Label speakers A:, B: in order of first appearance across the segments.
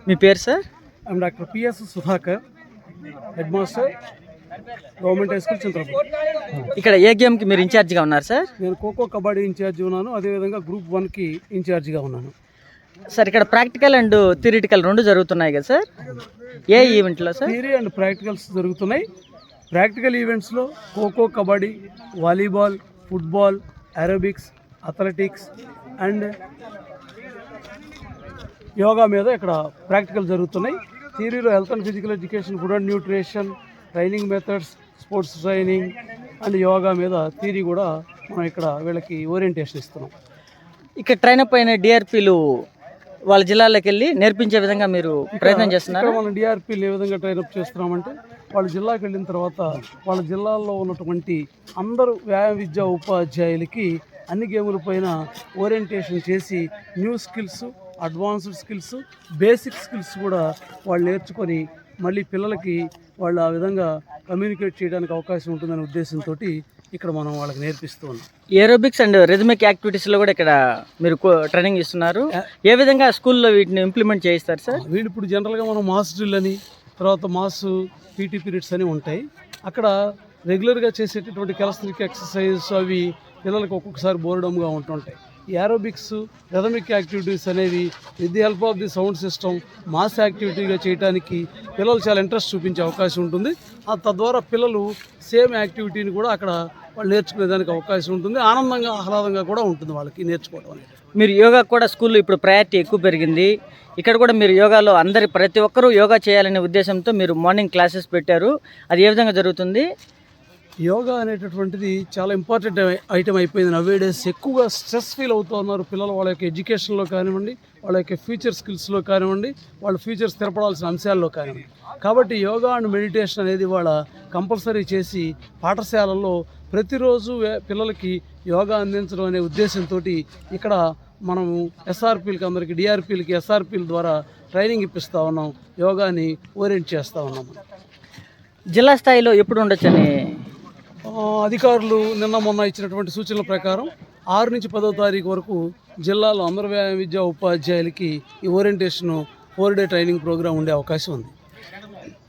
A: మీ పేరు sir?
B: I'm doctor PS Sudhakar, head master, government high school Chintalapudi.
A: ఇక్కడ ఏ గేమ్కి మీరు ఇన్ఛార్జిగా ఉన్నారు సార్?
B: నేను ఖోఖో కబడ్డీ ఇన్ఛార్జి ఉన్నాను, అదేవిధంగా గ్రూప్ 1కి ఇన్ఛార్జిగా ఉన్నాను.
A: సార్ ఇక్కడ ప్రాక్టికల్ అండ్ థియరిటికల్ రెండు జరుగుతున్నాయి కదా సార్? ఏ ఈవెంట్లో సార్?
B: థియరీ అండ్ ప్రాక్టికల్స్ జరుగుతున్నాయి. ప్రాక్టికల్ ఈవెంట్స్లో kho kho, kabaddi, volleyball, football, aerobics, athletics and yoga మీద ఇక్కడ ప్రాక్టికల్ జరుగుతున్నాయి. థియరీలో health and physical education, food and nutrition, training methods, sports training and yoga మీద థియరీ కూడా మనం ఇక్కడ వీళ్ళకి ఓరియంటేషన్ ఇస్తున్నాం.
A: ఇక్కడ ట్రైన్ అప్ అయిన డిఆర్పీలు వాళ్ళ జిల్లాలోకి వెళ్ళి నేర్పించే విధంగా మీరు ప్రయత్నం చేస్తున్నారు.
B: మనం డిఆర్పీలు ఏ విధంగా ట్రైనప్ చేస్తున్నామంటే, వాళ్ళ జిల్లాకి వెళ్ళిన తర్వాత వాళ్ళ జిల్లాల్లో ఉన్నటువంటి అందరూ వ్యాయామ విద్యా ఉపాధ్యాయులకి అన్ని గేముల పైన ఓరియంటేషన్ చేసి new skills, advanced skills, basic skills కూడా వాళ్ళు నేర్చుకొని మళ్ళీ పిల్లలకి వాళ్ళు ఆ విధంగా కమ్యూనికేట్ చేయడానికి అవకాశం ఉంటుందనే ఉద్దేశంతో ఇక్కడ మనం వాళ్ళకి నేర్పిస్తూ ఉన్నాం.
A: ఏరోబిక్స్ అండ్ రిథమిక్ యాక్టివిటీస్లో కూడా ఇక్కడ మీరు ట్రైనింగ్ ఇస్తున్నారు. ఏ విధంగా స్కూల్లో వీటిని ఇంప్లిమెంట్ చేయిస్తారు సార్?
B: వీళ్ళు ఇప్పుడు జనరల్గా మనం మాస్ డ్రిల్ అని, తర్వాత మాస్ పీటీ పీరియడ్స్ అని ఉంటాయి. అక్కడ రెగ్యులర్గా చేసేటటువంటి కెలస్ట్రిక్ ఎక్సర్సైజెస్ అవి పిల్లలకు ఒక్కొక్కసారి బోర్డమ్గా ఉంటుంటాయి. ఈ ఏరోబిక్స్, రిథమిక్ యాక్టివిటీస్ అనేవి with the help of the sound system mass యాక్టివిటీగా చేయడానికి పిల్లలు చాలా ఇంట్రెస్ట్ చూపించే అవకాశం ఉంటుంది. తద్వారా పిల్లలు సేమ్ యాక్టివిటీని కూడా అక్కడ వాళ్ళు నేర్చుకునేదానికి అవకాశం ఉంటుంది. ఆనందంగా, ఆహ్లాదంగా కూడా ఉంటుంది వాళ్ళకి నేర్చుకోవడం అనేది.
A: మీరు యోగా కూడా స్కూల్లో ఇప్పుడు ప్రయారిటీ ఎక్కువ పెరిగింది. ఇక్కడ కూడా మీరు యోగాలో ప్రతి ఒక్కరూ యోగా చేయాలనే ఉద్దేశంతో మీరు మార్నింగ్ క్లాసెస్ పెట్టారు. అది ఏ విధంగా జరుగుతుంది?
B: యోగా అనేటటువంటిది చాలా ఇంపార్టెంట్ ఐటమ్ అయిపోయింది. నవేడేస్ ఎక్కువగా స్ట్రెస్ ఫీల్ అవుతూ ఉన్నారు పిల్లలు. వాళ్ళ యొక్క ఎడ్యుకేషన్లో కానివ్వండి, వాళ్ళ యొక్క ఫ్యూచర్ స్కిల్స్లో కానివ్వండి, వాళ్ళ ఫ్యూచర్ స్థిరపడాల్సిన అంశాల్లో కానివ్వండి. కాబట్టి యోగా అండ్ మెడిటేషన్ అనేది వాళ్ళ కంపల్సరీ చేసి పాఠశాలల్లో ప్రతిరోజు పిల్లలకి యోగా అందించడం అనే ఉద్దేశంతో ఇక్కడ మనము ఎస్ఆర్పీలకి, అందరికీ డిఆర్పీలకి ఎస్ఆర్పీల ద్వారా ట్రైనింగ్ ఇప్పిస్తూ ఉన్నాం. యోగాని ఓరియంట్ చేస్తూ ఉన్నాం.
A: జిల్లా స్థాయిలో ఎప్పుడు ఉండొచ్చని
B: అధికారులు నిన్న మొన్న ఇచ్చినటువంటి సూచనల ప్రకారం 6 నుంచి 10వ తారీఖు వరకు జిల్లాలో అందరు వ్యాయామ విద్యా ఉపాధ్యాయులకి ఈ ఓరియంటేషన్ 4-డే ట్రైనింగ్ ప్రోగ్రామ్ ఉండే అవకాశం ఉంది.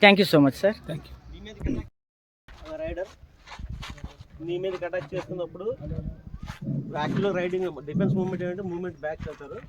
A: Thank you so much sir.
B: Thank you.
C: Raider నీ మీదకి అటాక్ చేస్తున్నప్పుడు యాక్చువల్గా రైడింగ్ డిఫెన్స్ మూవ్మెంట్ ఏంటంటే మూవ్మెంట్ బ్యాక్ వెళ్తారు.